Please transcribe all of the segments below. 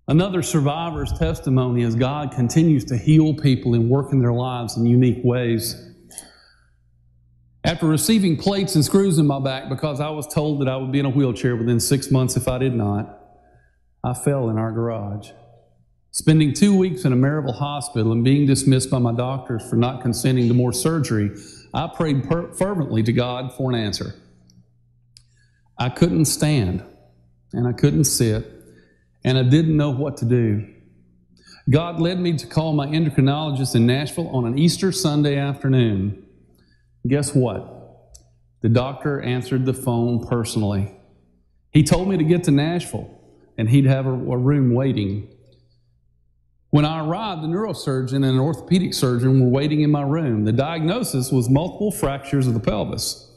Another survivor's testimony is God continues to heal people and work in their lives in unique ways. After receiving plates and screws in my back because I was told that I would be in a wheelchair within 6 months if I did not, I fell in our garage. Spending 2 weeks in a Maryville hospital and being dismissed by my doctors for not consenting to more surgery, I prayed fervently to God for an answer. I couldn't stand, and I couldn't sit, and I didn't know what to do. God led me to call my endocrinologist in Nashville on an Easter Sunday afternoon. Guess what? The doctor answered the phone personally. He told me to get to Nashville, and he'd have a room waiting. When I arrived, the neurosurgeon and an orthopedic surgeon were waiting in my room. The diagnosis was multiple fractures of the pelvis.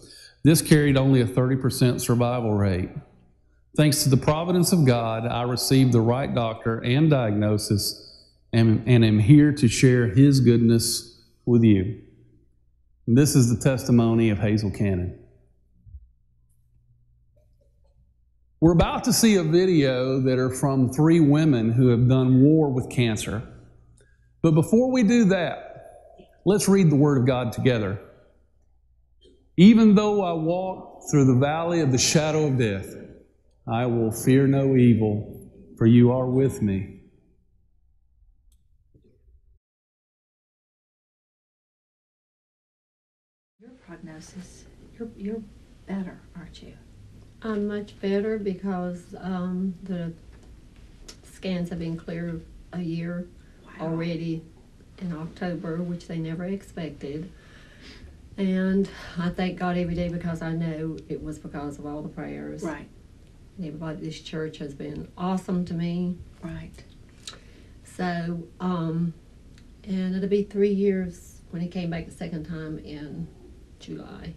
This carried only a 30% survival rate. Thanks to the providence of God, I received the right doctor and diagnosis and am here to share His goodness with you. And this is the testimony of Hazel Cannon. We're about to see a video that are from 3 women who have done war with cancer. But before we do that, let's read the Word of God together. Even though I walk through the valley of the shadow of death, I will fear no evil, for you are with me. Your prognosis, you're better, aren't you? I'm much better because the scans have been clear a year already in October, which they never expected. And I thank God every day because I know it was because of all the prayers. Right. And everybody at this church has been awesome to me. Right. So, and it'll be 3 years when he came back the second time in July.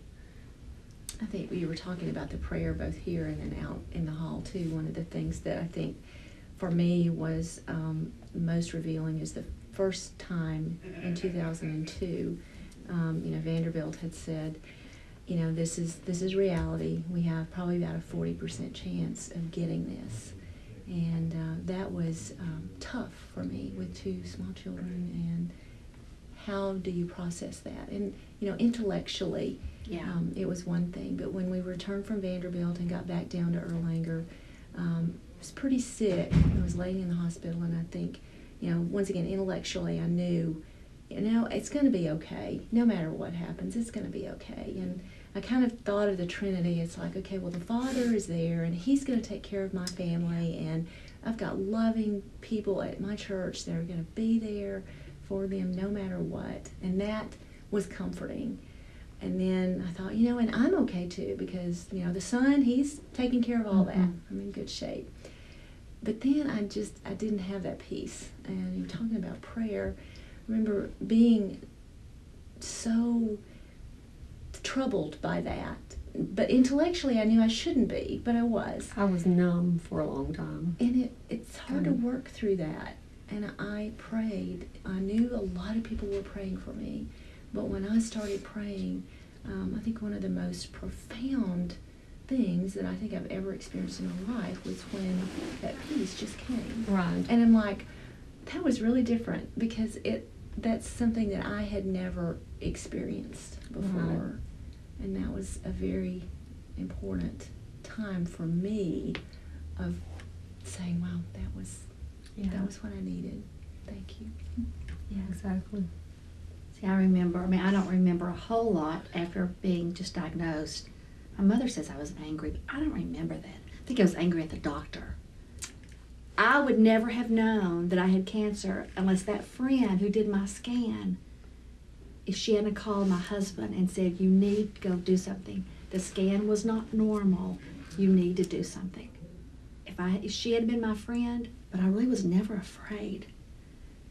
I think we were talking about the prayer both here and then out in the hall too. One of the things that I think for me was most revealing is the first time in 2002, Vanderbilt had said, this is reality. We have probably about a 40% chance of getting this. And that was tough for me with 2 small children. And how do you process that? And, intellectually, it was one thing. But when we returned from Vanderbilt and got back down to Erlanger, I was pretty sick. I was laying in the hospital, and I think, once again, intellectually, I knew, it's going to be okay. No matter what happens, it's going to be okay. And I kind of thought of the Trinity. It's like, okay, well, the Father is there, and He's going to take care of my family, and I've got loving people at my church that are going to be there for them no matter what. And that was comforting. And then I thought, and I'm okay too, because, the Son, He's taking care of all that. I'm in good shape. But then I didn't have that peace. And you're talking about prayer. I remember being so troubled by that. But intellectually, I knew I shouldn't be, but I was. I was numb for a long time. And it's hard to work through that. And I prayed. I knew a lot of people were praying for me. But when I started praying, I think one of the most profound things that I think I've ever experienced in my life was when that peace just came. Right. And I'm like, that was really different, because that's something that I had never experienced before. Right. And that was a very important time for me of saying, wow, that was what I needed. Thank you. Yeah, exactly. See, I don't remember a whole lot after being just diagnosed. My mother says I was angry, but I don't remember that. I think I was angry at the doctor. I would never have known that I had cancer unless that friend who did my scan, if she hadn't called my husband and said, you need to go do something. The scan was not normal. You need to do something. If she had been my friend, but I really was never afraid.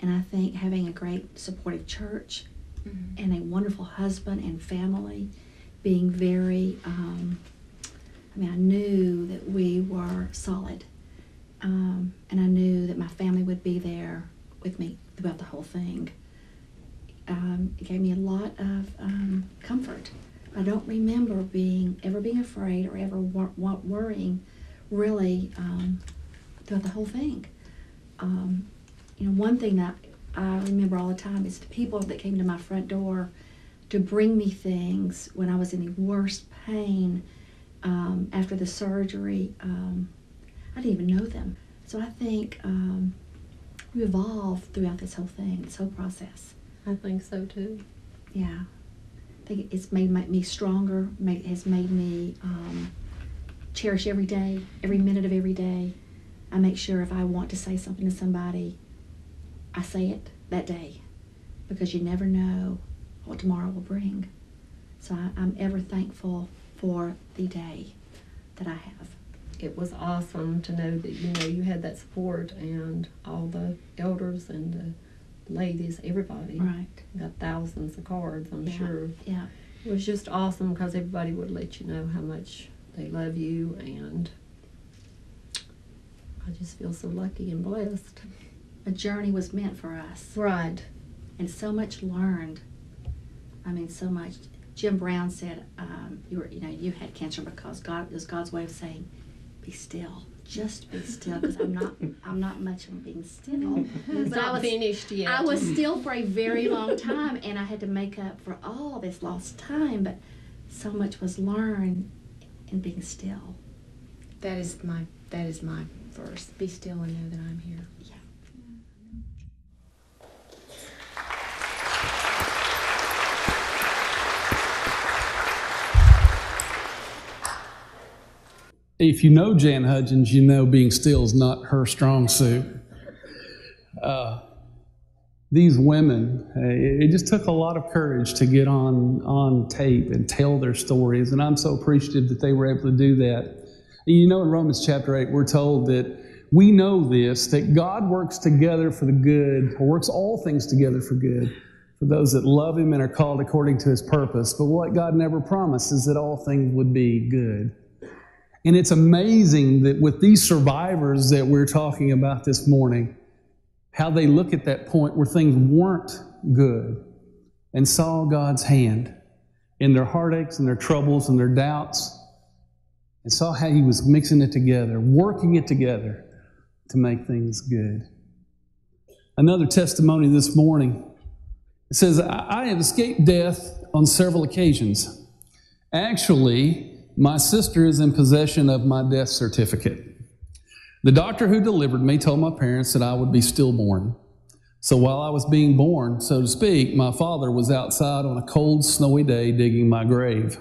And I think having a great supportive church and a wonderful husband and family, being very, I knew that we were solid. And I knew that my family would be there with me throughout the whole thing. It gave me a lot of comfort. I don't remember ever being afraid or ever worrying really throughout the whole thing. one thing that I remember all the time is the people that came to my front door to bring me things when I was in the worst pain after the surgery. I didn't even know them. So I think we evolved throughout this whole thing, this whole process. I think so too. Yeah. I think it's made me stronger, has made me cherish every day, every minute of every day. I make sure if I want to say something to somebody, I say it that day, because you never know what tomorrow will bring. So I'm ever thankful for the day that I have. It was awesome to know that, you had that support, and all the elders and the ladies, everybody. Right. Got thousands of cards, I'm Yeah. sure. Yeah. It was just awesome because everybody would let you know how much they love you, and I just feel so lucky and blessed. A journey was meant for us. Right. And so much learned. I mean, so much. Jim Brown said, you had cancer because it was God's way of saying, be still. Just be still, because I'm not much on being still. It's not finished yet. I was still for a very long time, and I had to make up for all this lost time. But so much was learned in being still. That is my verse. Be still and know that I'm here. Yeah. If you know Jan Hudgens, you know being still is not her strong suit. These women, it just took a lot of courage to get on tape and tell their stories, and I'm so appreciative that they were able to do that. And in Romans chapter 8, we're told that we know this, that God works together for the good, or works all things together for good, for those that love Him and are called according to His purpose. But what God never promised is that all things would be good. And it's amazing that with these survivors that we're talking about this morning, how they look at that point where things weren't good and saw God's hand in their heartaches and their troubles and their doubts, and saw how He was mixing it together, working it together to make things good. Another testimony this morning. It says, I have escaped death on several occasions. Actually, my sister is in possession of my death certificate. The doctor who delivered me told my parents that I would be stillborn. So while I was being born, so to speak, my father was outside on a cold, snowy day digging my grave.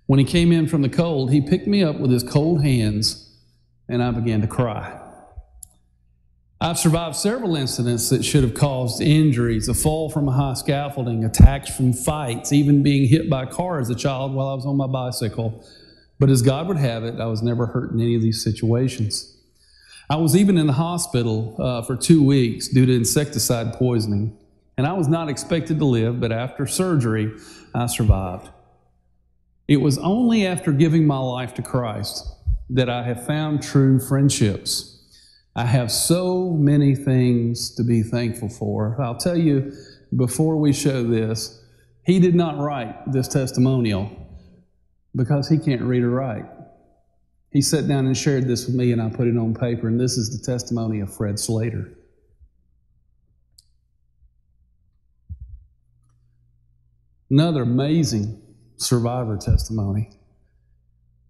When he came in from the cold, he picked me up with his cold hands, and I began to cry. I've survived several incidents that should have caused injuries, a fall from a high scaffolding, attacks from fights, even being hit by a car as a child while I was on my bicycle. But as God would have it, I was never hurt in any of these situations. I was even in the hospital for 2 weeks due to insecticide poisoning. And I was not expected to live, but after surgery, I survived. It was only after giving my life to Christ that I have found true friendships. I have so many things to be thankful for. I'll tell you, before we show this, he did not write this testimonial because he can't read or write. He sat down and shared this with me, and I put it on paper, and this is the testimony of Fred Slater. Another amazing survivor testimony.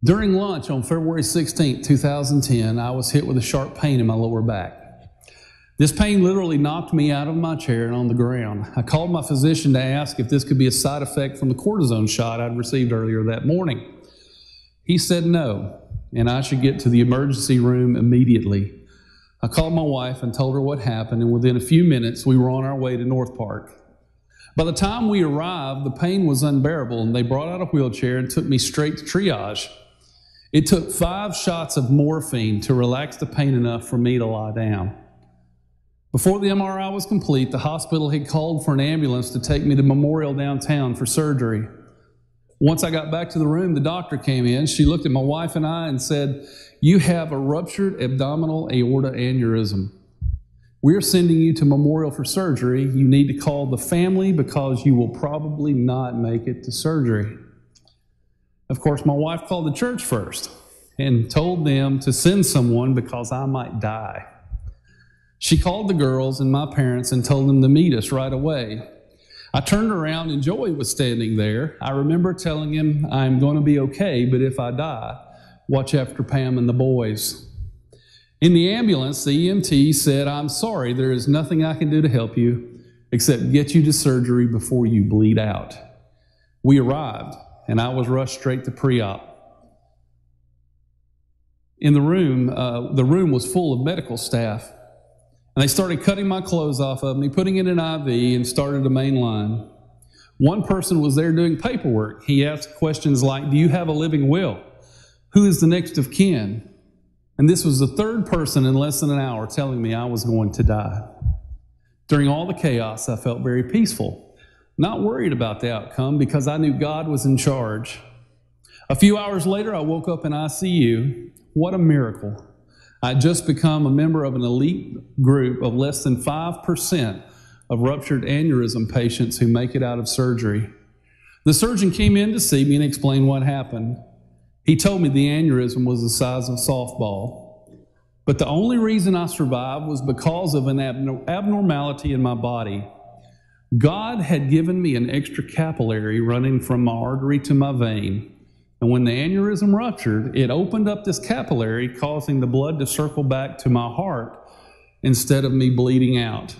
During lunch on February 16, 2010, I was hit with a sharp pain in my lower back. This pain literally knocked me out of my chair and on the ground. I called my physician to ask if this could be a side effect from the cortisone shot I'd received earlier that morning. He said no, and I should get to the emergency room immediately. I called my wife and told her what happened, and within a few minutes, we were on our way to North Park. By the time we arrived, the pain was unbearable, and they brought out a wheelchair and took me straight to triage. It took 5 shots of morphine to relax the pain enough for me to lie down. Before the MRI was complete, the hospital had called for an ambulance to take me to Memorial downtown for surgery. Once I got back to the room, the doctor came in. She looked at my wife and I and said, "You have a ruptured abdominal aorta aneurysm. We're sending you to Memorial for surgery. You need to call the family because you will probably not make it to surgery." Of course, my wife called the church first and told them to send someone because I might die. She called the girls and my parents and told them to meet us right away. I turned around and Joey was standing there. I remember telling him, I'm going to be okay, but if I die, watch after Pam and the boys. In the ambulance, the EMT said, I'm sorry, there is nothing I can do to help you except get you to surgery before you bleed out. We arrived, and I was rushed straight to pre-op. In the room was full of medical staff. And they started cutting my clothes off of me, putting it in IV, and started a main line. One person was there doing paperwork. He asked questions like, do you have a living will? Who is the next of kin? And this was the third person in less than an hour telling me I was going to die. During all the chaos, I felt very peaceful, not worried about the outcome because I knew God was in charge. A few hours later, I woke up in ICU. What a miracle. I had just become a member of an elite group of less than 5% of ruptured aneurysm patients who make it out of surgery. The surgeon came in to see me and explain what happened. He told me the aneurysm was the size of a softball. But the only reason I survived was because of an abnormality in my body. God had given me an extra capillary running from my artery to my vein. And when the aneurysm ruptured, it opened up this capillary, causing the blood to circle back to my heart instead of me bleeding out.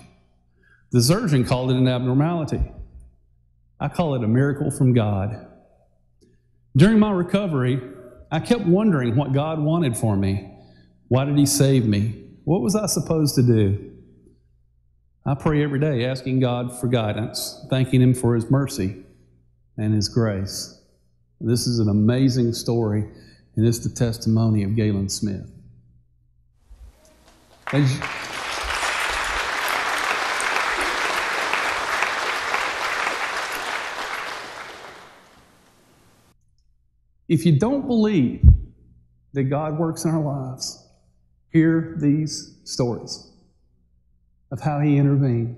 The surgeon called it an abnormality. I call it a miracle from God. During my recovery, I kept wondering what God wanted for me. Why did He save me? What was I supposed to do? I pray every day asking God for guidance, thanking Him for His mercy and His grace. This is an amazing story, and it's the testimony of Galen Smith. If you don't believe that God works in our lives, hear these stories of how He intervened.